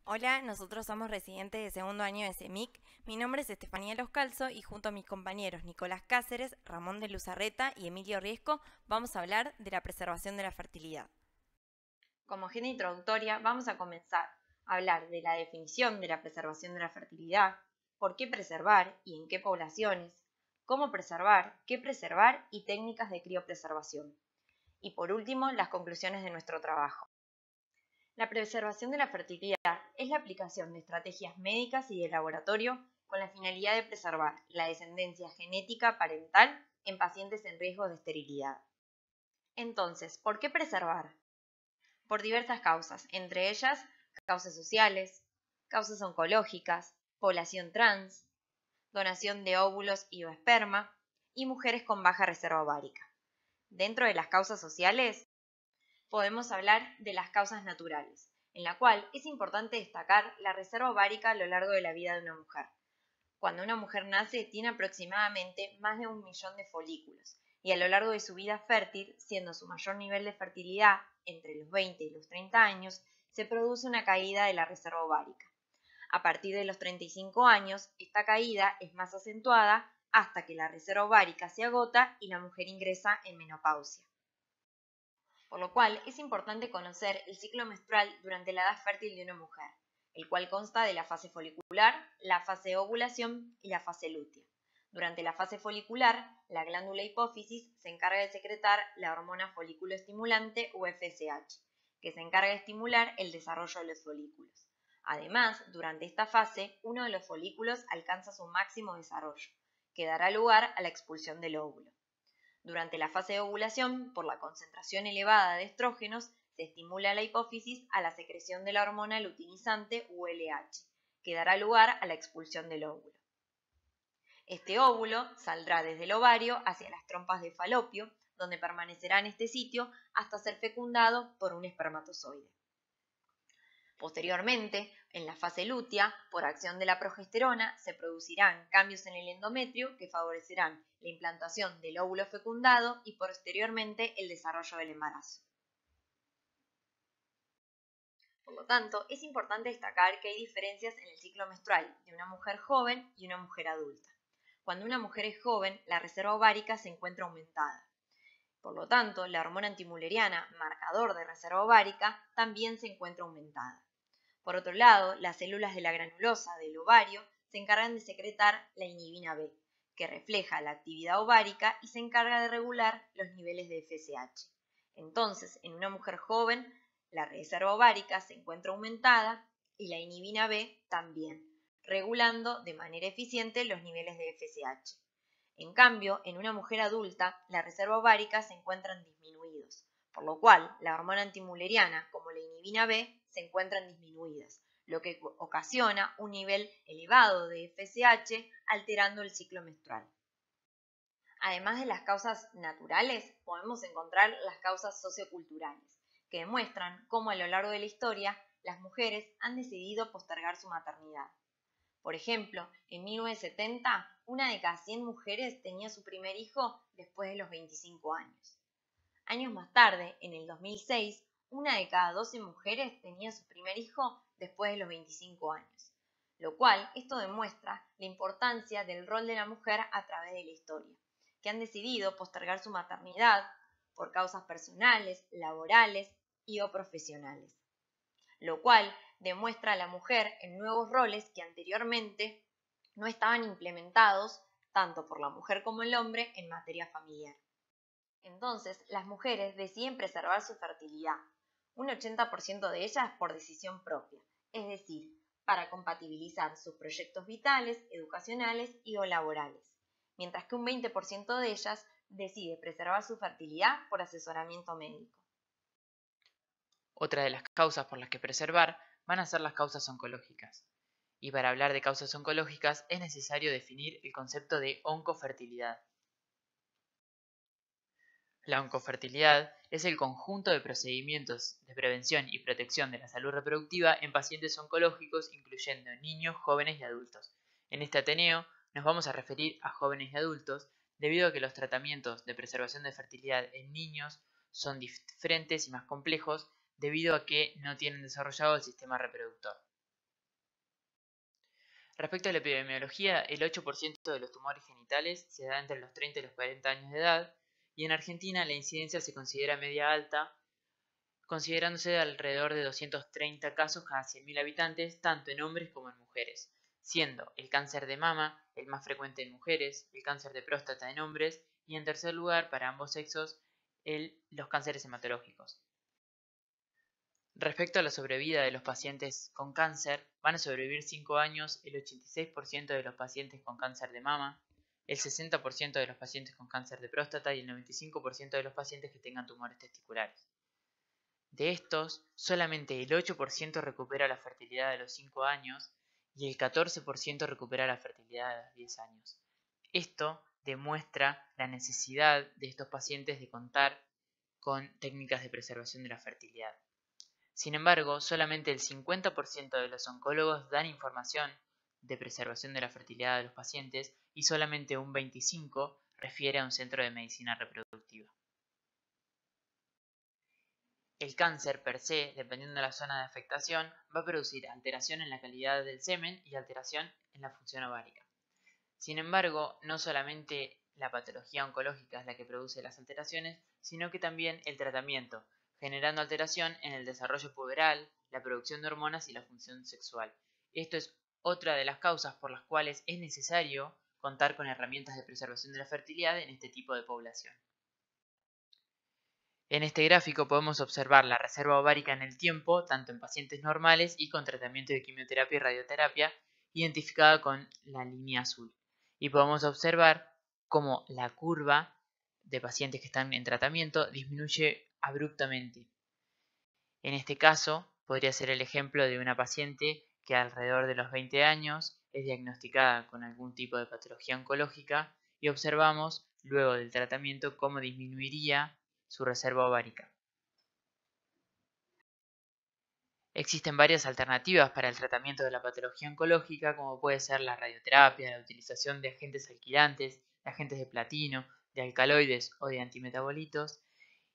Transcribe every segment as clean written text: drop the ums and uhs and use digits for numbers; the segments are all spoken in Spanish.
Hola, nosotros somos residentes de segundo año de CEMIC. Mi nombre es Estefanía Los Calzo y junto a mis compañeros Nicolás Cáceres, Ramón de Luzarreta y Emilio Riesco vamos a hablar de la preservación de la fertilidad. Como agenda introductoria, vamos a comenzar a hablar de la definición de la preservación de la fertilidad, por qué preservar y en qué poblaciones, cómo preservar, qué preservar y técnicas de criopreservación. Y por último, las conclusiones de nuestro trabajo. La preservación de la fertilidad es la aplicación de estrategias médicas y de laboratorio con la finalidad de preservar la descendencia genética parental en pacientes en riesgo de esterilidad. Entonces, ¿por qué preservar? Por diversas causas, entre ellas causas sociales, causas oncológicas, población trans, donación de óvulos y o esperma y mujeres con baja reserva ovárica. Dentro de las causas sociales, podemos hablar de las causas naturales, en la cual es importante destacar la reserva ovárica a lo largo de la vida de una mujer. Cuando una mujer nace, tiene aproximadamente más de 1 millón de folículos y a lo largo de su vida fértil, siendo su mayor nivel de fertilidad entre los 20 y los 30 años, se produce una caída de la reserva ovárica. A partir de los 35 años, esta caída es más acentuada hasta que la reserva ovárica se agota y la mujer ingresa en menopausia. Por lo cual es importante conocer el ciclo menstrual durante la edad fértil de una mujer, el cual consta de la fase folicular, la fase de ovulación y la fase lútea. Durante la fase folicular, la glándula hipófisis se encarga de secretar la hormona folículo estimulante o FSH, que se encarga de estimular el desarrollo de los folículos. Además, durante esta fase, uno de los folículos alcanza su máximo desarrollo, que dará lugar a la expulsión del óvulo. Durante la fase de ovulación, por la concentración elevada de estrógenos, se estimula la hipófisis a la secreción de la hormona luteinizante o LH, que dará lugar a la expulsión del óvulo. Este óvulo saldrá desde el ovario hacia las trompas de falopio, donde permanecerá en este sitio hasta ser fecundado por un espermatozoide. Posteriormente, en la fase lútea, por acción de la progesterona, se producirán cambios en el endometrio que favorecerán la implantación del óvulo fecundado y posteriormente el desarrollo del embarazo. Por lo tanto, es importante destacar que hay diferencias en el ciclo menstrual de una mujer joven y una mujer adulta. Cuando una mujer es joven, la reserva ovárica se encuentra aumentada. Por lo tanto, la hormona antimülleriana, marcador de reserva ovárica, también se encuentra aumentada. Por otro lado, las células de la granulosa del ovario se encargan de secretar la inhibina B, que refleja la actividad ovárica y se encarga de regular los niveles de FSH. Entonces, en una mujer joven, la reserva ovárica se encuentra aumentada y la inhibina B también, regulando de manera eficiente los niveles de FSH. En cambio, en una mujer adulta, la reserva ovárica se encuentran disminuidos, por lo cual la hormona antimülleriana como la inhibina B se encuentran disminuidas, lo que ocasiona un nivel elevado de FSH alterando el ciclo menstrual. Además de las causas naturales, podemos encontrar las causas socioculturales, que demuestran cómo a lo largo de la historia las mujeres han decidido postergar su maternidad. Por ejemplo, en 1970, una de cada 100 mujeres tenía su primer hijo después de los 25 años. Años más tarde, en el 2006, una de cada 12 mujeres tenía su primer hijo después de los 25 años, lo cual esto demuestra la importancia del rol de la mujer a través de la historia, que han decidido postergar su maternidad por causas personales, laborales y o profesionales, lo cual demuestra a la mujer en nuevos roles que anteriormente no estaban implementados tanto por la mujer como el hombre en materia familiar. Entonces, las mujeres deciden preservar su fertilidad, un 80% de ellas por decisión propia, es decir, para compatibilizar sus proyectos vitales, educacionales y o laborales, mientras que un 20% de ellas decide preservar su fertilidad por asesoramiento médico. Otra de las causas por las que preservar van a ser las causas oncológicas. Y para hablar de causas oncológicas es necesario definir el concepto de oncofertilidad. La oncofertilidad es el conjunto de procedimientos de prevención y protección de la salud reproductiva en pacientes oncológicos, incluyendo niños, jóvenes y adultos. En este Ateneo nos vamos a referir a jóvenes y adultos debido a que los tratamientos de preservación de fertilidad en niños son diferentes y más complejos debido a que no tienen desarrollado el sistema reproductor. Respecto a la epidemiología, el 8% de los tumores genitales se da entre los 30 y los 40 años de edad, y en Argentina la incidencia se considera media alta, considerándose de alrededor de 230 casos cada 100.000 habitantes, tanto en hombres como en mujeres, siendo el cáncer de mama el más frecuente en mujeres, el cáncer de próstata en hombres y en tercer lugar, para ambos sexos, los cánceres hematológicos. Respecto a la sobrevida de los pacientes con cáncer, van a sobrevivir 5 años el 86% de los pacientes con cáncer de mama, el 60% de los pacientes con cáncer de próstata y el 95% de los pacientes que tengan tumores testiculares. De estos, solamente el 8% recupera la fertilidad a los 5 años y el 14% recupera la fertilidad a los 10 años. Esto demuestra la necesidad de estos pacientes de contar con técnicas de preservación de la fertilidad. Sin embargo, solamente el 50% de los oncólogos dan información de preservación de la fertilidad de los pacientes y solamente un 25% refiere a un centro de medicina reproductiva. El cáncer per se, dependiendo de la zona de afectación, va a producir alteración en la calidad del semen y alteración en la función ovárica. Sin embargo, no solamente la patología oncológica es la que produce las alteraciones, sino que también el tratamiento, generando alteración en el desarrollo puberal, la producción de hormonas y la función sexual. Esto es otra de las causas por las cuales es necesario contar con herramientas de preservación de la fertilidad en este tipo de población. En este gráfico podemos observar la reserva ovárica en el tiempo, tanto en pacientes normales y con tratamiento de quimioterapia y radioterapia, identificada con la línea azul. Y podemos observar cómo la curva de pacientes que están en tratamiento disminuye abruptamente. En este caso, podría ser el ejemplo de una paciente que alrededor de los 20 años es diagnosticada con algún tipo de patología oncológica y observamos luego del tratamiento cómo disminuiría su reserva ovárica. Existen varias alternativas para el tratamiento de la patología oncológica, como puede ser la radioterapia, la utilización de agentes alquilantes, de agentes de platino, de alcaloides o de antimetabolitos,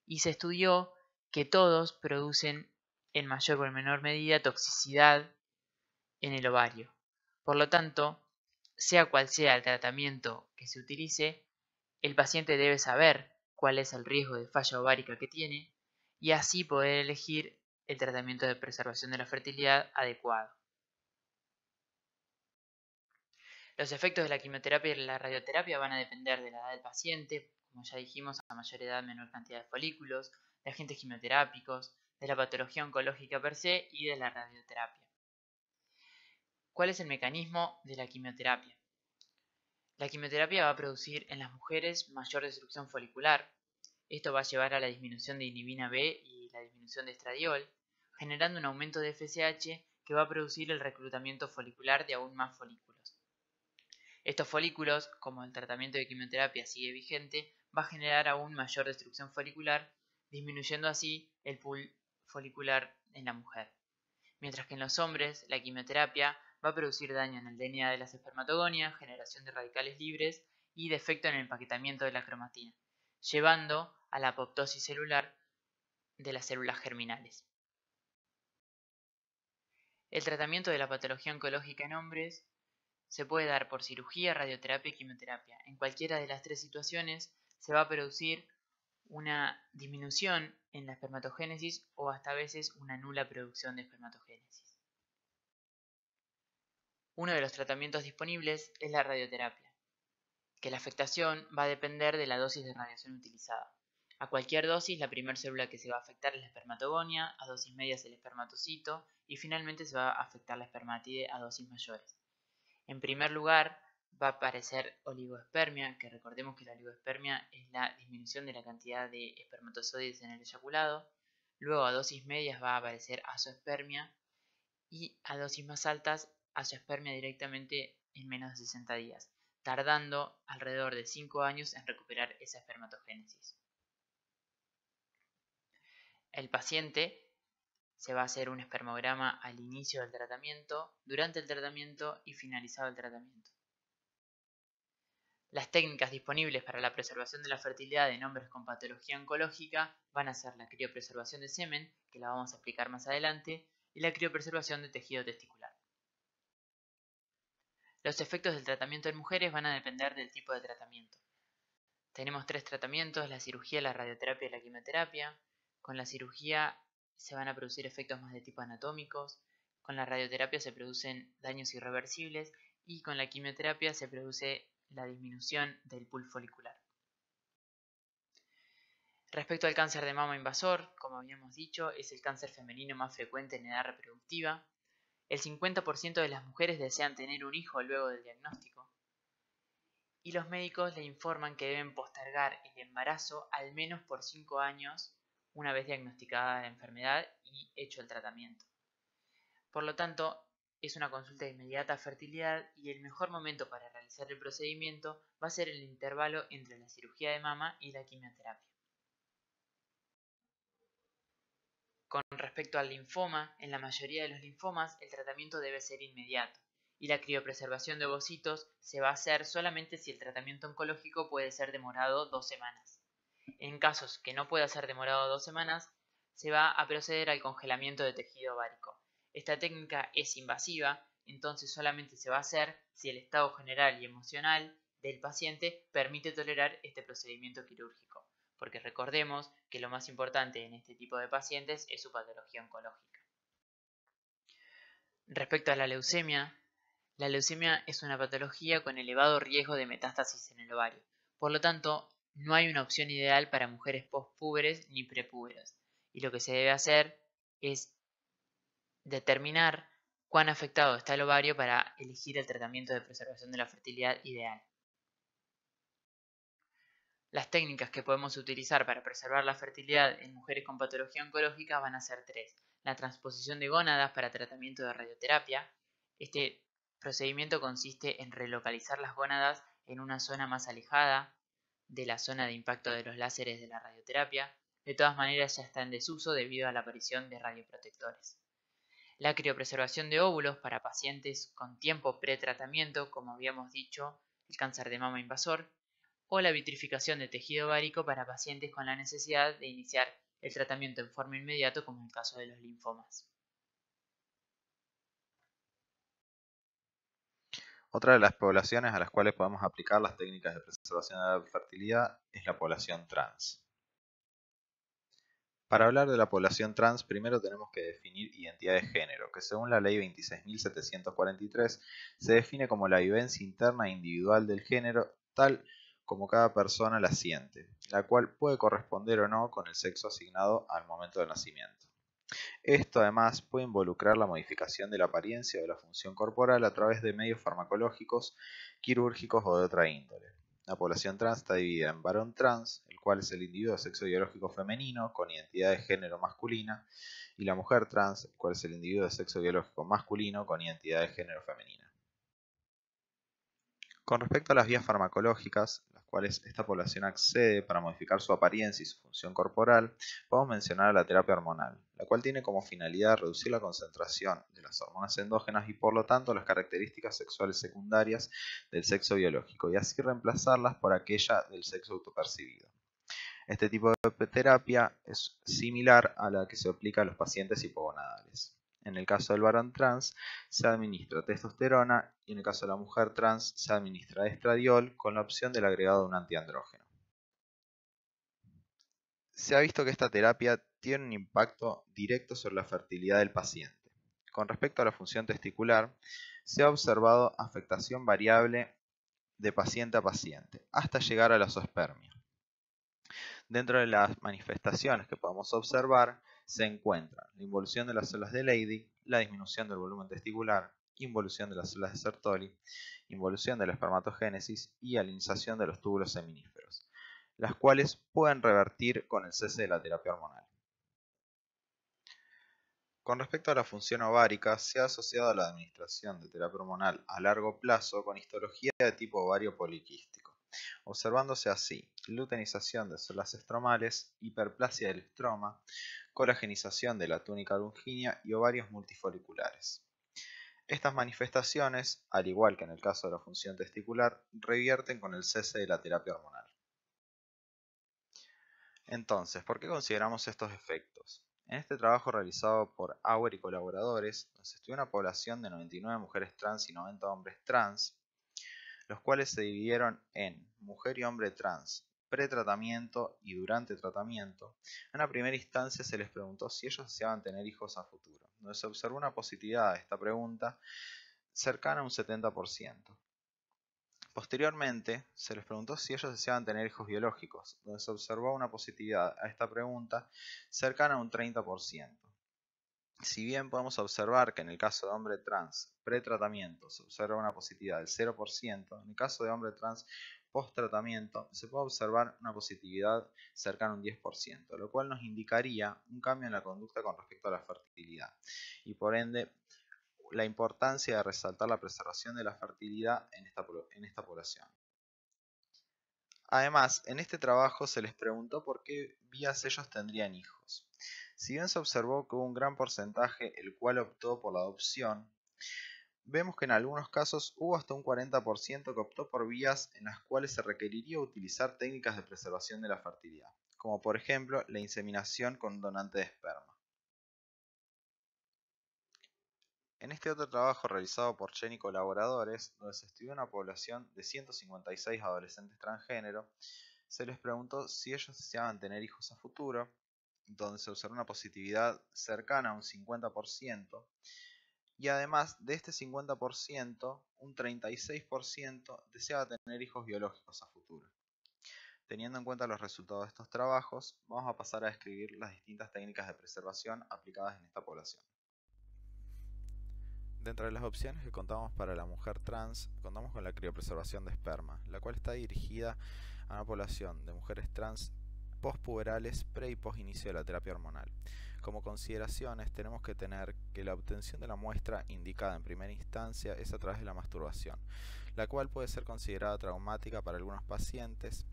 y se estudió que todos producen en mayor o en menor medida toxicidad en el ovario. Por lo tanto, sea cual sea el tratamiento que se utilice, el paciente debe saber cuál es el riesgo de falla ovárica que tiene y así poder elegir el tratamiento de preservación de la fertilidad adecuado. Los efectos de la quimioterapia y la radioterapia van a depender de la edad del paciente, como ya dijimos, a mayor edad menor cantidad de folículos, de agentes quimioterápicos, de la patología oncológica per se y de la radioterapia. ¿Cuál es el mecanismo de la quimioterapia? La quimioterapia va a producir en las mujeres mayor destrucción folicular. Esto va a llevar a la disminución de inhibina B y la disminución de estradiol, generando un aumento de FSH que va a producir el reclutamiento folicular de aún más folículos. Estos folículos, como el tratamiento de quimioterapia sigue vigente, va a generar aún mayor destrucción folicular, disminuyendo así el pool folicular en la mujer. Mientras que en los hombres, la quimioterapia va a producir daño en el DNA de las espermatogonias, generación de radicales libres y defecto en el empaquetamiento de la cromatina, llevando a la apoptosis celular de las células germinales. El tratamiento de la patología oncológica en hombres se puede dar por cirugía, radioterapia y quimioterapia. En cualquiera de las tres situaciones se va a producir una disminución en la espermatogénesis o hasta a veces una nula producción de espermatogénesis. Uno de los tratamientos disponibles es la radioterapia, que la afectación va a depender de la dosis de radiación utilizada. A cualquier dosis, la primera célula que se va a afectar es la espermatogonia, a dosis medias el espermatocito y finalmente se va a afectar la espermátide a dosis mayores. En primer lugar, va a aparecer oligoespermia, que recordemos que la oligoespermia es la disminución de la cantidad de espermatozoides en el eyaculado. Luego a dosis medias va a aparecer azoospermia y a dosis más altas azoospermia directamente en menos de 60 días, tardando alrededor de 5 años en recuperar esa espermatogénesis. El paciente se va a hacer un espermograma al inicio del tratamiento, durante el tratamiento y finalizado el tratamiento. Las técnicas disponibles para la preservación de la fertilidad en hombres con patología oncológica van a ser la criopreservación de semen, que la vamos a explicar más adelante, y la criopreservación de tejido testicular. Los efectos del tratamiento en mujeres van a depender del tipo de tratamiento. Tenemos 3 tratamientos: la cirugía, la radioterapia y la quimioterapia. Con la cirugía se van a producir efectos más de tipo anatómicos, con la radioterapia se producen daños irreversibles y con la quimioterapia se produce la disminución del pool folicular. Respecto al cáncer de mama invasor, como habíamos dicho, es el cáncer femenino más frecuente en edad reproductiva. El 50% de las mujeres desean tener un hijo luego del diagnóstico. Y los médicos le informan que deben postergar el embarazo al menos por 5 años una vez diagnosticada la enfermedad y hecho el tratamiento. Por lo tanto, es una consulta de inmediata fertilidad y el mejor momento para realizar el procedimiento va a ser el intervalo entre la cirugía de mama y la quimioterapia. Con respecto al linfoma, en la mayoría de los linfomas el tratamiento debe ser inmediato y la criopreservación de ovocitos se va a hacer solamente si el tratamiento oncológico puede ser demorado 2 semanas. En casos que no pueda ser demorado 2 semanas, se va a proceder al congelamiento de tejido ovárico. Esta técnica es invasiva, entonces solamente se va a hacer si el estado general y emocional del paciente permite tolerar este procedimiento quirúrgico, porque recordemos que lo más importante en este tipo de pacientes es su patología oncológica. Respecto a la leucemia es una patología con elevado riesgo de metástasis en el ovario. Por lo tanto, no hay una opción ideal para mujeres postpúberes ni prepúberes, y lo que se debe hacer es determinar cuán afectado está el ovario para elegir el tratamiento de preservación de la fertilidad ideal. Las técnicas que podemos utilizar para preservar la fertilidad en mujeres con patología oncológica van a ser 3. La transposición de gónadas para tratamiento de radioterapia. Este procedimiento consiste en relocalizar las gónadas en una zona más alejada de la zona de impacto de los láseres de la radioterapia. De todas maneras ya está en desuso debido a la aparición de radioprotectores. La criopreservación de óvulos para pacientes con tiempo pretratamiento, como habíamos dicho, el cáncer de mama invasor, o la vitrificación de tejido ovárico para pacientes con la necesidad de iniciar el tratamiento en forma inmediata, como en el caso de los linfomas. Otra de las poblaciones a las cuales podemos aplicar las técnicas de preservación de la fertilidad es la población trans. Para hablar de la población trans, primero tenemos que definir identidad de género, que según la ley 26.743 se define como la vivencia interna e individual del género, tal como cada persona la siente, la cual puede corresponder o no con el sexo asignado al momento del nacimiento. Esto además puede involucrar la modificación de la apariencia o de la función corporal a través de medios farmacológicos, quirúrgicos o de otra índole. La población trans está dividida en varón trans, el cual es el individuo de sexo biológico femenino con identidad de género masculina, y la mujer trans, el cual es el individuo de sexo biológico masculino con identidad de género femenina. Con respecto a las vías farmacológicas, las cuales esta población accede para modificar su apariencia y su función corporal, podemos mencionar la terapia hormonal, la cual tiene como finalidad reducir la concentración de las hormonas endógenas y por lo tanto las características sexuales secundarias del sexo biológico y así reemplazarlas por aquella del sexo autopercibido. Este tipo de terapia es similar a la que se aplica a los pacientes hipogonadales. En el caso del varón trans se administra testosterona y en el caso de la mujer trans se administra estradiol con la opción del agregado de un antiandrógeno. Se ha visto que esta terapia tiene un impacto directo sobre la fertilidad del paciente. Con respecto a la función testicular, se ha observado afectación variable de paciente a paciente, hasta llegar a la zoospermia. Dentro de las manifestaciones que podemos observar se encuentran la involución de las células de Leydig, la disminución del volumen testicular, involución de las células de Sertoli, involución de la espermatogénesis y alinización de los túbulos seminíferos, las cuales pueden revertir con el cese de la terapia hormonal. Con respecto a la función ovárica, se ha asociado a la administración de terapia hormonal a largo plazo con histología de tipo ovario poliquístico, observándose así luteinización de células estromales, hiperplasia del estroma, colagenización de la túnica longínea y ovarios multifoliculares. Estas manifestaciones, al igual que en el caso de la función testicular, revierten con el cese de la terapia hormonal. Entonces, ¿por qué consideramos estos efectos? En este trabajo realizado por Auer y colaboradores, se estudió una población de 99 mujeres trans y 90 hombres trans, los cuales se dividieron en mujer y hombre trans, pretratamiento y durante tratamiento. En una primera instancia se les preguntó si ellos deseaban tener hijos a futuro, donde se observó una positividad a esta pregunta cercana a un 70%. Posteriormente, se les preguntó si ellos deseaban tener hijos biológicos, donde se observó una positividad a esta pregunta cercana a un 30%. Si bien podemos observar que en el caso de hombre trans pretratamiento se observa una positividad del 0%, en el caso de hombre trans post-tratamiento se puede observar una positividad cercana a un 10%, lo cual nos indicaría un cambio en la conducta con respecto a la fertilidad y por ende la importancia de resaltar la preservación de la fertilidad en esta población. Además, en este trabajo se les preguntó por qué vías ellos tendrían hijos. Si bien se observó que hubo un gran porcentaje el cual optó por la adopción, vemos que en algunos casos hubo hasta un 40% que optó por vías en las cuales se requeriría utilizar técnicas de preservación de la fertilidad, como por ejemplo la inseminación con un donante de esperma. En este otro trabajo realizado por Chen y colaboradores, donde se estudió una población de 156 adolescentes transgénero, se les preguntó si ellos deseaban tener hijos a futuro, donde se observó una positividad cercana a un 50%, y además de este 50%, un 36% deseaba tener hijos biológicos a futuro. Teniendo en cuenta los resultados de estos trabajos, vamos a pasar a describir las distintas técnicas de preservación aplicadas en esta población. Dentro de las opciones que contamos para la mujer trans, contamos con la criopreservación de esperma, la cual está dirigida a una población de mujeres trans postpuberales pre y post inicio de la terapia hormonal. Como consideraciones tenemos que tener que la obtención de la muestra indicada en primera instancia es a través de la masturbación, la cual puede ser considerada traumática para algunos pacientes,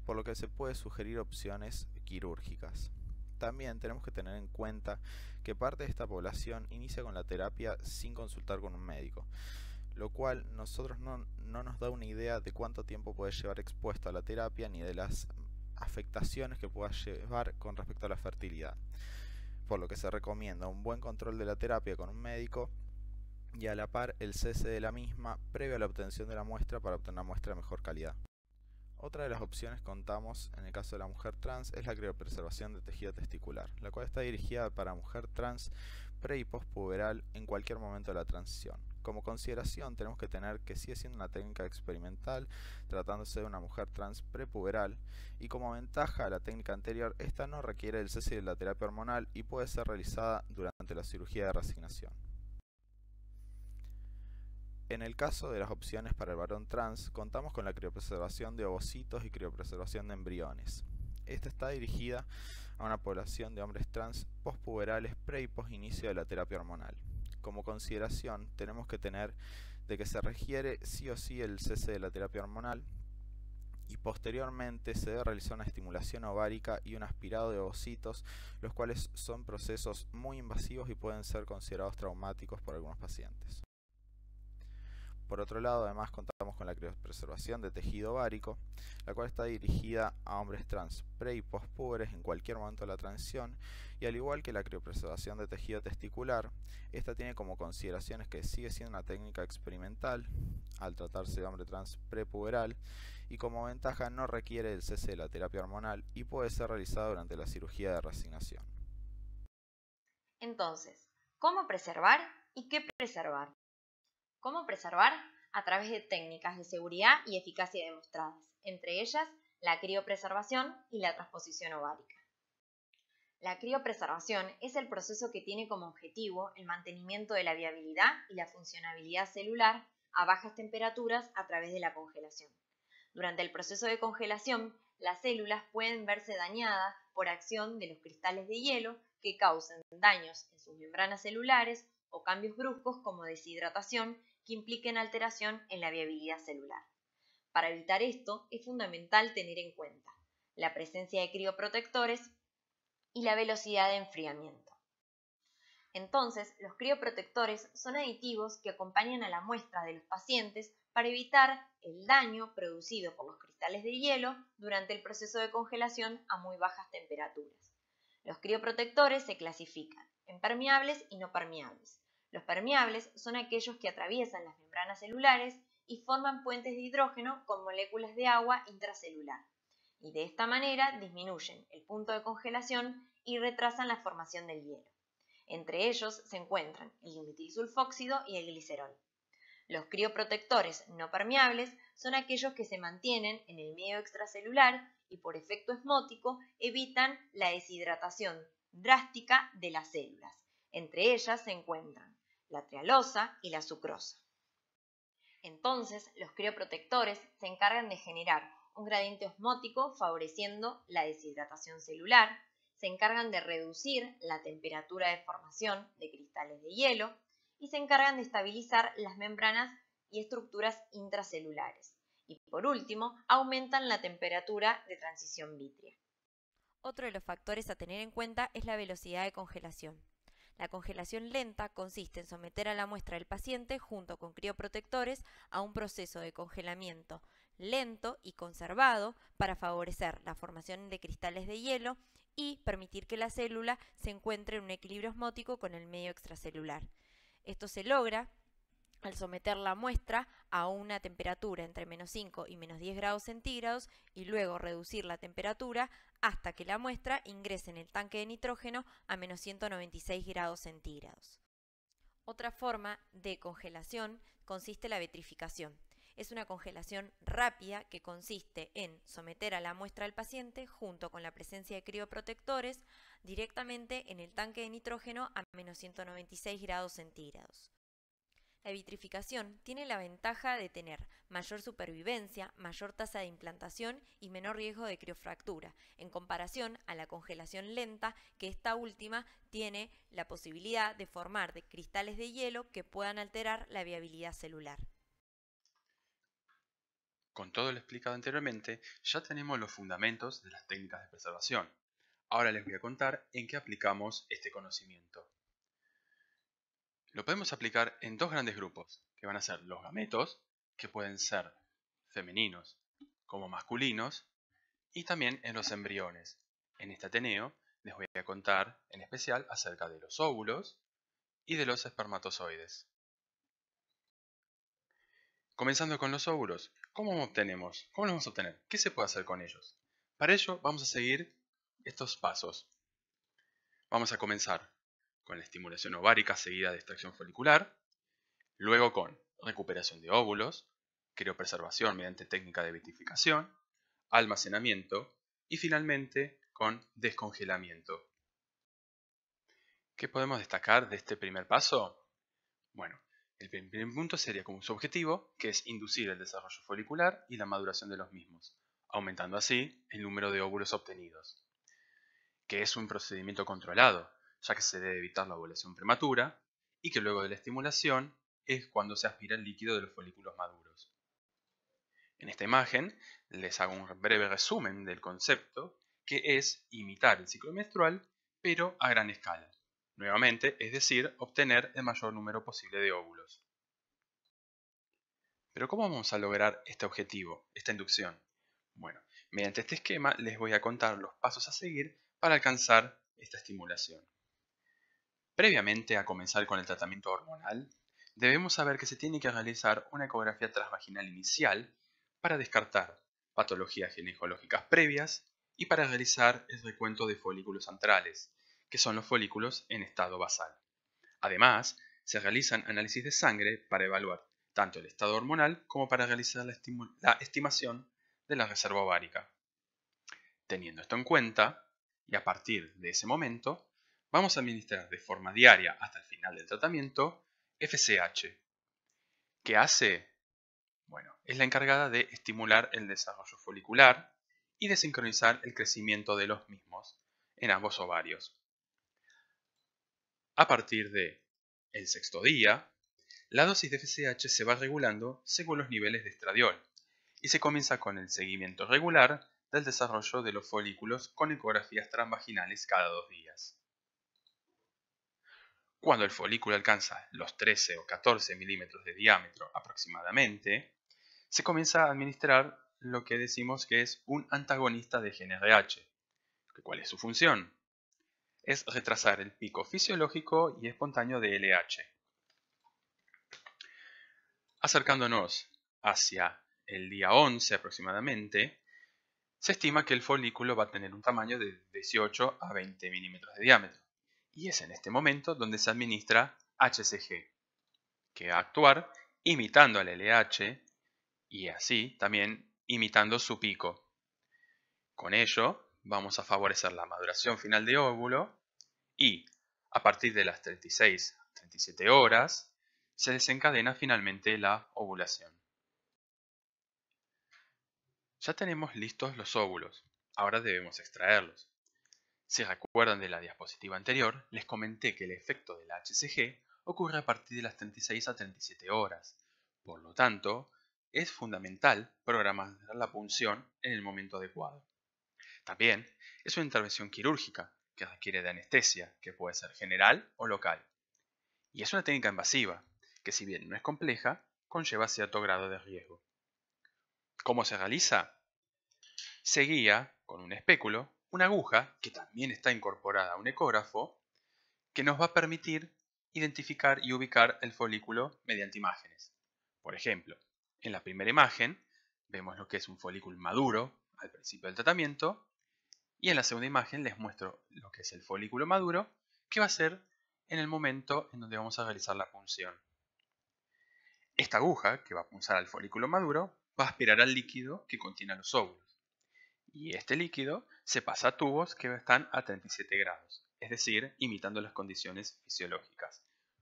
por lo que se puede sugerir opciones quirúrgicas. También tenemos que tener en cuenta que parte de esta población inicia con la terapia sin consultar con un médico, lo cual nosotros no nos da una idea de cuánto tiempo puede llevar expuesto a la terapia ni de las afectaciones que pueda llevar con respecto a la fertilidad, por lo que se recomienda un buen control de la terapia con un médico y a la par el cese de la misma previo a la obtención de la muestra para obtener una muestra de mejor calidad. Otra de las opciones que contamos en el caso de la mujer trans es la criopreservación de tejido testicular, la cual está dirigida para mujer trans pre y postpuberal en cualquier momento de la transición. Como consideración tenemos que tener que sigue siendo una técnica experimental tratándose de una mujer trans prepuberal y como ventaja a la técnica anterior, esta no requiere el cese de la terapia hormonal y puede ser realizada durante la cirugía de reasignación. En el caso de las opciones para el varón trans, contamos con la criopreservación de ovocitos y criopreservación de embriones. Esta está dirigida a una población de hombres trans postpuberales pre y post inicio de la terapia hormonal. Como consideración, tenemos que tener de que se requiere sí o sí el cese de la terapia hormonal y posteriormente se debe realizar una estimulación ovárica y un aspirado de ovocitos, los cuales son procesos muy invasivos y pueden ser considerados traumáticos por algunos pacientes. Por otro lado, además contamos con la criopreservación de tejido ovárico, la cual está dirigida a hombres trans pre y postpúberes en cualquier momento de la transición, y al igual que la criopreservación de tejido testicular, esta tiene como consideraciones que sigue siendo una técnica experimental al tratarse de hombre trans prepuberal y como ventaja no requiere el cese de la terapia hormonal y puede ser realizada durante la cirugía de reasignación. Entonces, ¿cómo preservar y qué preservar? ¿Cómo preservar? A través de técnicas de seguridad y eficacia demostradas, entre ellas la criopreservación y la transposición ovárica. La criopreservación es el proceso que tiene como objetivo el mantenimiento de la viabilidad y la funcionabilidad celular a bajas temperaturas a través de la congelación. Durante el proceso de congelación, las células pueden verse dañadas por acción de los cristales de hielo que causen daños en sus membranas celulares o cambios bruscos como deshidratación que impliquen alteración en la viabilidad celular. Para evitar esto, es fundamental tener en cuenta la presencia de crioprotectores y la velocidad de enfriamiento. Entonces, los crioprotectores son aditivos que acompañan a la muestra de los pacientes para evitar el daño producido por los cristales de hielo durante el proceso de congelación a muy bajas temperaturas. Los crioprotectores se clasifican en permeables y no permeables. Los permeables son aquellos que atraviesan las membranas celulares y forman puentes de hidrógeno con moléculas de agua intracelular, y de esta manera disminuyen el punto de congelación y retrasan la formación del hielo. Entre ellos se encuentran el dimetilsulfóxido y el glicerol. Los crioprotectores no permeables son aquellos que se mantienen en el medio extracelular y por efecto osmótico evitan la deshidratación drástica de las células. Entre ellas se encuentran la trealosa y la sucrosa. Entonces, los crioprotectores se encargan de generar un gradiente osmótico favoreciendo la deshidratación celular, se encargan de reducir la temperatura de formación de cristales de hielo y se encargan de estabilizar las membranas y estructuras intracelulares. Y por último, aumentan la temperatura de transición vítrea. Otro de los factores a tener en cuenta es la velocidad de congelación. La congelación lenta consiste en someter a la muestra del paciente junto con crioprotectores a un proceso de congelamiento lento y conservado para favorecer la formación de cristales de hielo y permitir que la célula se encuentre en un equilibrio osmótico con el medio extracelular. Esto se logra al someter la muestra a una temperatura entre -5 y -10 grados centígrados y luego reducir la temperatura hasta que la muestra ingrese en el tanque de nitrógeno a -196 grados centígrados. Otra forma de congelación consiste en la vitrificación. Es una congelación rápida que consiste en someter a la muestra al paciente junto con la presencia de crioprotectores directamente en el tanque de nitrógeno a -196 grados centígrados. La vitrificación tiene la ventaja de tener mayor supervivencia, mayor tasa de implantación y menor riesgo de criofractura, en comparación a la congelación lenta, que esta última tiene la posibilidad de formar de cristales de hielo que puedan alterar la viabilidad celular. Con todo lo explicado anteriormente, ya tenemos los fundamentos de las técnicas de preservación. Ahora les voy a contar en qué aplicamos este conocimiento. Lo podemos aplicar en dos grandes grupos, que van a ser los gametos, que pueden ser femeninos como masculinos, y también en los embriones. En este Ateneo les voy a contar en especial acerca de los óvulos y de los espermatozoides. Comenzando con los óvulos, ¿cómo los obtenemos? ¿Cómo los vamos a obtener? ¿Qué se puede hacer con ellos? Para ello vamos a seguir estos pasos. Vamos a comenzar con la estimulación ovárica seguida de extracción folicular, luego con recuperación de óvulos, criopreservación mediante técnica de vitrificación, almacenamiento y finalmente con descongelamiento. ¿Qué podemos destacar de este primer paso? Bueno, el primer punto sería como su objetivo, que es inducir el desarrollo folicular y la maduración de los mismos, aumentando así el número de óvulos obtenidos, que es un procedimiento controlado, ya que se debe evitar la ovulación prematura y que luego de la estimulación es cuando se aspira el líquido de los folículos maduros. En esta imagen les hago un breve resumen del concepto, que es imitar el ciclo menstrual, pero a gran escala. Nuevamente, es decir, obtener el mayor número posible de óvulos. Pero ¿cómo vamos a lograr este objetivo, esta inducción? Bueno, mediante este esquema les voy a contar los pasos a seguir para alcanzar esta estimulación. Previamente a comenzar con el tratamiento hormonal, debemos saber que se tiene que realizar una ecografía transvaginal inicial para descartar patologías ginecológicas previas y para realizar el recuento de folículos antrales, que son los folículos en estado basal. Además, se realizan análisis de sangre para evaluar tanto el estado hormonal como para realizar la estimación de la reserva ovárica. Teniendo esto en cuenta, y a partir de ese momento, vamos a administrar de forma diaria hasta el final del tratamiento FSH. ¿Qué hace? Bueno, es la encargada de estimular el desarrollo folicular y de sincronizar el crecimiento de los mismos en ambos ovarios. A partir del sexto día, la dosis de FSH se va regulando según los niveles de estradiol y se comienza con el seguimiento regular del desarrollo de los folículos con ecografías transvaginales cada 2 días. Cuando el folículo alcanza los 13 o 14 milímetros de diámetro aproximadamente, se comienza a administrar lo que decimos que es un antagonista de GnRH. ¿Cuál es su función? es retrasar el pico fisiológico y espontáneo de LH. Acercándonos hacia el día 11 aproximadamente, se estima que el folículo va a tener un tamaño de 18 a 20 milímetros de diámetro. Y es en este momento donde se administra HCG, que va a actuar imitando al LH y así también imitando su pico. Con ello vamos a favorecer la maduración final de óvulo y a partir de las 36 a 37 horas se desencadena finalmente la ovulación. Ya tenemos listos los óvulos, ahora debemos extraerlos. Si recuerdan de la diapositiva anterior, les comenté que el efecto del HCG ocurre a partir de las 36 a 37 horas. Por lo tanto, es fundamental programar la punción en el momento adecuado. También es una intervención quirúrgica que requiere de anestesia, que puede ser general o local. Y es una técnica invasiva, que si bien no es compleja, conlleva cierto grado de riesgo. ¿Cómo se realiza? Se guía con un espéculo, una aguja, que también está incorporada a un ecógrafo, que nos va a permitir identificar y ubicar el folículo mediante imágenes. Por ejemplo, en la primera imagen vemos lo que es un folículo maduro al principio del tratamiento, y en la segunda imagen les muestro lo que es el folículo maduro, que va a ser en el momento en donde vamos a realizar la punción. Esta aguja, que va a punzar al folículo maduro, va a aspirar al líquido que contiene los óvulos. Y este líquido se pasa a tubos que están a 37 grados, es decir, imitando las condiciones fisiológicas,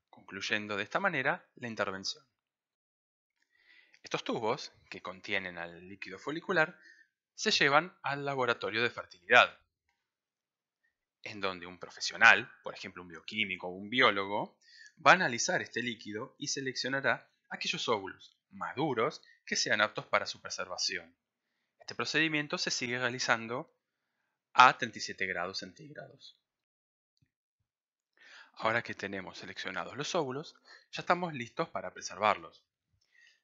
concluyendo de esta manera la intervención. Estos tubos, que contienen al líquido folicular, se llevan al laboratorio de fertilidad, en donde un profesional, por ejemplo un bioquímico o un biólogo, va a analizar este líquido y seleccionará aquellos óvulos maduros que sean aptos para su preservación. Este procedimiento se sigue realizando a 37 grados centígrados. Ahora que tenemos seleccionados los óvulos, ya estamos listos para preservarlos.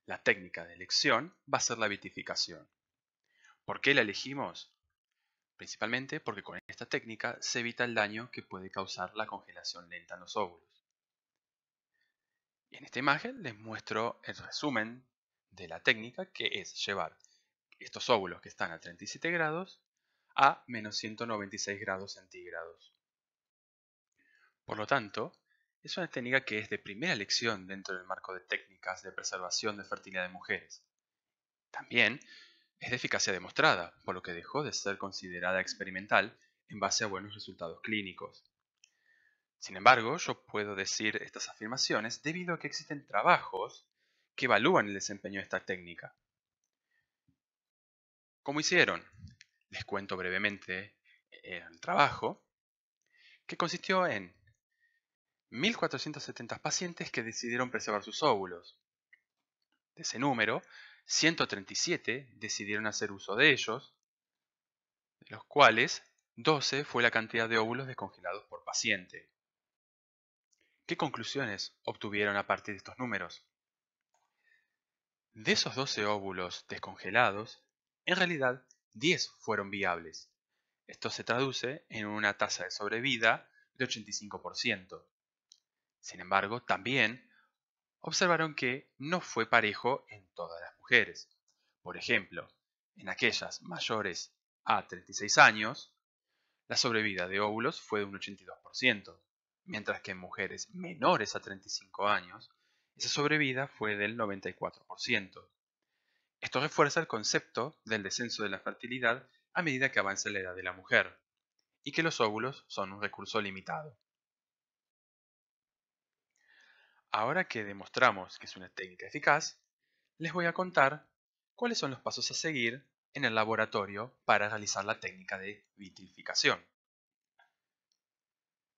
La técnica de elección va a ser la vitrificación. ¿Por qué la elegimos? Principalmente porque con esta técnica se evita el daño que puede causar la congelación lenta en los óvulos. Y en esta imagen les muestro el resumen de la técnica, que es llevar estos óvulos que están a 37 grados a menos 196 grados centígrados. Por lo tanto, es una técnica que es de primera elección dentro del marco de técnicas de preservación de fertilidad de mujeres. También es de eficacia demostrada, por lo que dejó de ser considerada experimental en base a buenos resultados clínicos. Sin embargo, yo puedo decir estas afirmaciones debido a que existen trabajos que evalúan el desempeño de esta técnica. ¿Cómo hicieron? Les cuento brevemente el trabajo, que consistió en 1.470 pacientes que decidieron preservar sus óvulos. De ese número, 137 decidieron hacer uso de ellos, de los cuales 12 fue la cantidad de óvulos descongelados por paciente. ¿Qué conclusiones obtuvieron a partir de estos números? De esos 12 óvulos descongelados, en realidad 10 fueron viables. Esto se traduce en una tasa de sobrevida de 85%. Sin embargo, también observaron que no fue parejo en todas las mujeres. Por ejemplo, en aquellas mayores a 36 años, la sobrevida de óvulos fue de un 82%, mientras que en mujeres menores a 35 años, esa sobrevida fue del 94%. Esto refuerza el concepto del descenso de la fertilidad a medida que avanza la edad de la mujer, y que los óvulos son un recurso limitado. Ahora que demostramos que es una técnica eficaz, les voy a contar cuáles son los pasos a seguir en el laboratorio para realizar la técnica de vitrificación.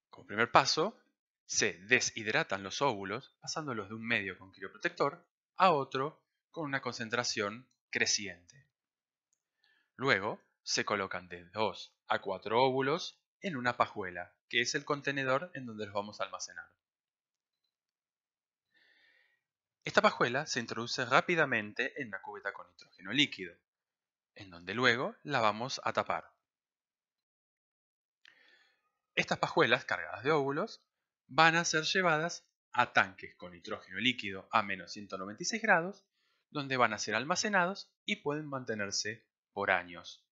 Como primer paso, se deshidratan los óvulos pasándolos de un medio con crioprotector a otro con una concentración creciente. Luego, se colocan de 2 a 4 óvulos en una pajuela, que es el contenedor en donde los vamos a almacenar. Esta pajuela se introduce rápidamente en la cubeta con nitrógeno líquido, en donde luego la vamos a tapar. Estas pajuelas cargadas de óvulos van a ser llevadas a tanques con nitrógeno líquido a menos 196 grados, donde van a ser almacenados y pueden mantenerse por años.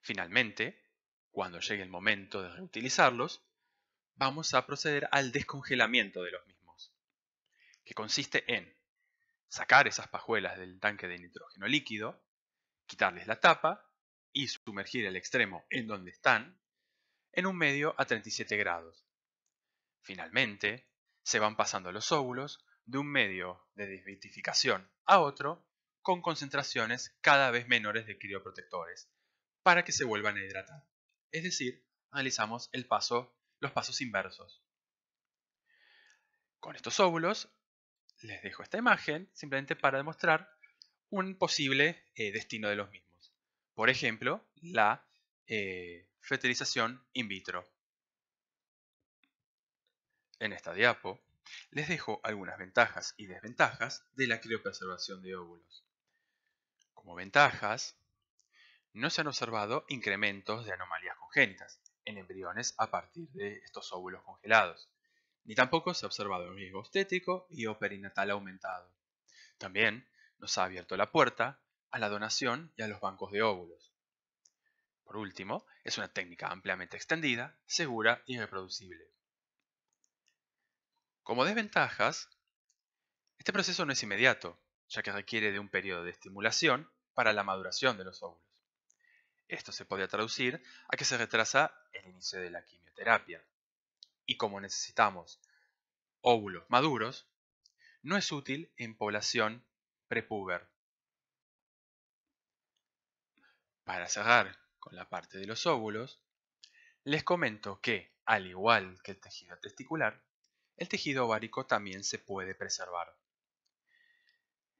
Finalmente, cuando llegue el momento de reutilizarlos, vamos a proceder al descongelamiento de los mismos, que consiste en sacar esas pajuelas del tanque de nitrógeno líquido, quitarles la tapa y sumergir el extremo en donde están en un medio a 37 grados. Finalmente, se van pasando los óvulos de un medio de desvitrificación a otro con concentraciones cada vez menores de crioprotectores para que se vuelvan a hidratar. Es decir, realizamos los pasos inversos. Con estos óvulos les dejo esta imagen simplemente para demostrar un posible destino de los mismos. Por ejemplo, la fertilización in vitro. En esta diapo les dejo algunas ventajas y desventajas de la criopreservación de óvulos. Como ventajas, no se han observado incrementos de anomalías congénitas en embriones a partir de estos óvulos congelados, ni tampoco se ha observado un riesgo obstétrico y o perinatal aumentado. También nos ha abierto la puerta a la donación y a los bancos de óvulos. Por último, es una técnica ampliamente extendida, segura y reproducible. Como desventajas, este proceso no es inmediato, ya que requiere de un periodo de estimulación para la maduración de los óvulos. Esto se podría traducir a que se retrasa el inicio de la quimioterapia. Y como necesitamos óvulos maduros, no es útil en población prepúber. Para cerrar con la parte de los óvulos, les comento que, al igual que el tejido testicular, el tejido ovárico también se puede preservar.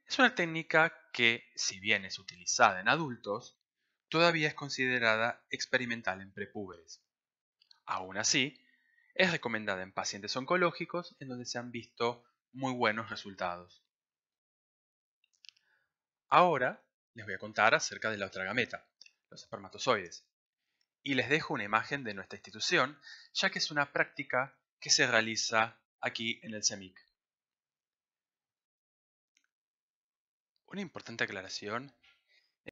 Es una técnica que, si bien es utilizada en adultos, todavía es considerada experimental en prepúberes. Aún así, es recomendada en pacientes oncológicos en donde se han visto muy buenos resultados. Ahora les voy a contar acerca de la otra gameta, los espermatozoides, y les dejo una imagen de nuestra institución, ya que es una práctica que se realiza aquí en el CEMIC. Una importante aclaración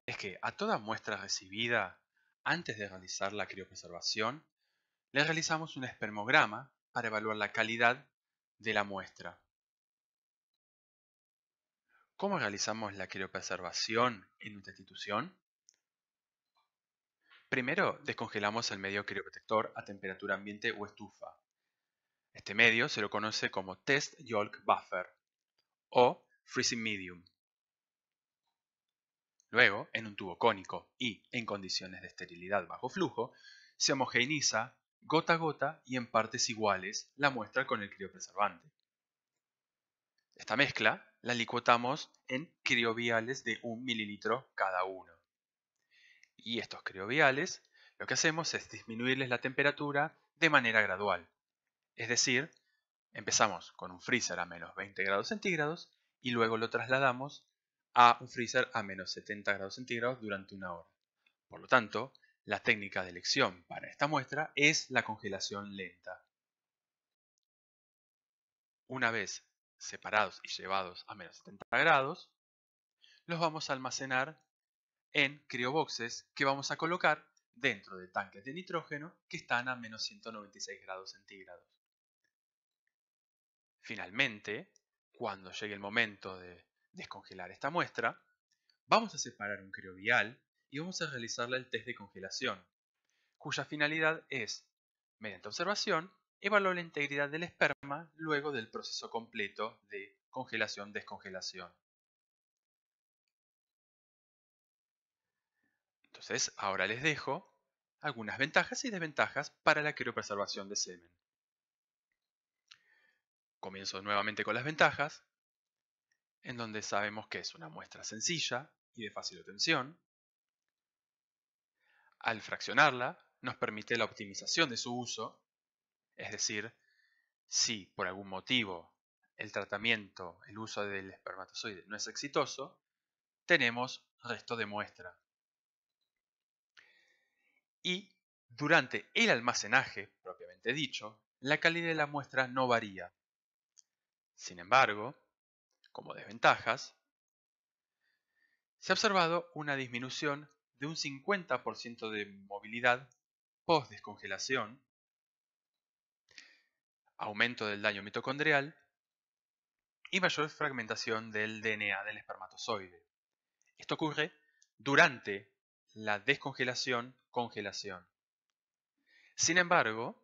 es que a toda muestra recibida antes de realizar la criopreservación, le realizamos un espermograma para evaluar la calidad de la muestra. ¿Cómo realizamos la criopreservación en nuestra institución? Primero, descongelamos el medio crioprotector a temperatura ambiente o estufa. Este medio se lo conoce como Test Yolk Buffer o Freezing Medium. Luego, en un tubo cónico y en condiciones de esterilidad bajo flujo, se homogeneiza gota a gota y en partes iguales la muestra con el criopreservante. Esta mezcla la licuotamos en crioviales de 1 mililitro cada uno. Y estos crioviales lo que hacemos es disminuirles la temperatura de manera gradual. Es decir, empezamos con un freezer a menos 20 grados centígrados y luego lo trasladamos a un freezer a menos 70 grados centígrados durante una hora. Por lo tanto, la técnica de elección para esta muestra es la congelación lenta. Una vez separados y llevados a menos 70 grados, los vamos a almacenar en crioboxes que vamos a colocar dentro de tanques de nitrógeno que están a menos 196 grados centígrados. Finalmente, cuando llegue el momento de descongelar esta muestra, vamos a separar un criovial y vamos a realizarle el test de congelación, cuya finalidad es, mediante observación, evaluar la integridad del esperma luego del proceso completo de congelación-descongelación. Entonces, ahora les dejo algunas ventajas y desventajas para la criopreservación de semen. Comienzo nuevamente con las ventajas, en donde sabemos que es una muestra sencilla y de fácil obtención. Al fraccionarla, nos permite la optimización de su uso, es decir, si por algún motivo el tratamiento, el uso del espermatozoide no es exitoso, tenemos resto de muestra. Y Durante el almacenaje, propiamente dicho, la calidad de la muestra no varía. Sin embargo, como desventajas, se ha observado una disminución de un 50% de movilidad post-descongelación, aumento del daño mitocondrial y mayor fragmentación del DNA del espermatozoide. Esto ocurre durante la descongelación-congelación. Sin embargo,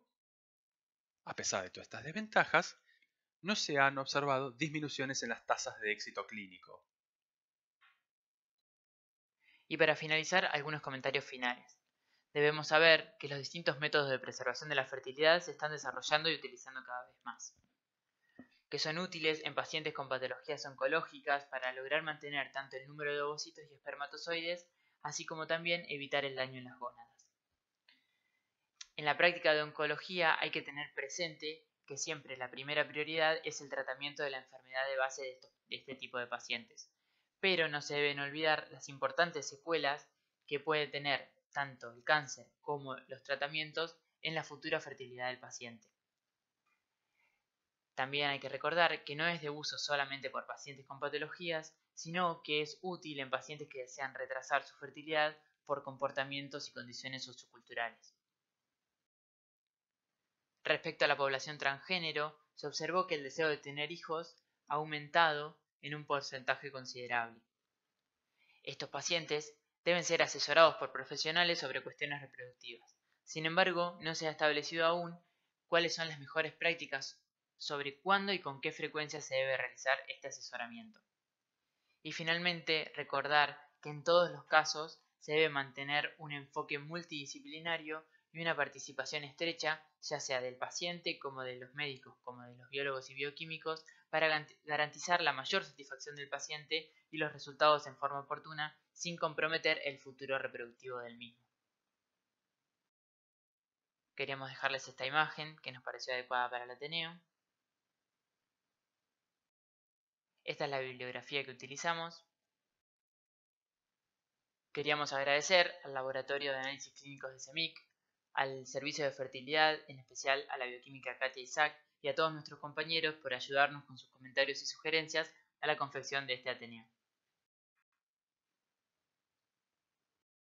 a pesar de todas estas desventajas, no se han observado disminuciones en las tasas de éxito clínico. Y para finalizar, algunos comentarios finales. Debemos saber que los distintos métodos de preservación de la fertilidad se están desarrollando y utilizando cada vez más, que son útiles en pacientes con patologías oncológicas para lograr mantener tanto el número de ovocitos y espermatozoides, así como también evitar el daño en las gónadas. En la práctica de oncología hay que tener presente que siempre la primera prioridad es el tratamiento de la enfermedad de base de este tipo de pacientes, pero no se deben olvidar las importantes secuelas que puede tener tanto el cáncer como los tratamientos en la futura fertilidad del paciente. También hay que recordar que no es de uso solamente por pacientes con patologías, sino que es útil en pacientes que desean retrasar su fertilidad por comportamientos y condiciones socioculturales. Respecto a la población transgénero, se observó que el deseo de tener hijos ha aumentado en un porcentaje considerable. Estos pacientes deben ser asesorados por profesionales sobre cuestiones reproductivas. Sin embargo, no se ha establecido aún cuáles son las mejores prácticas sobre cuándo y con qué frecuencia se debe realizar este asesoramiento. Y finalmente, recordar que en todos los casos se debe mantener un enfoque multidisciplinario y una participación estrecha, ya sea del paciente como de los médicos, como de los biólogos y bioquímicos, para garantizar la mayor satisfacción del paciente y los resultados en forma oportuna, sin comprometer el futuro reproductivo del mismo. Queríamos dejarles esta imagen que nos pareció adecuada para el Ateneo. Esta es la bibliografía que utilizamos. Queríamos agradecer al Laboratorio de Análisis Clínicos de CEMIC, al Servicio de Fertilidad, en especial a la bioquímica Katia Isaac y a todos nuestros compañeros por ayudarnos con sus comentarios y sugerencias a la confección de este Ateneo.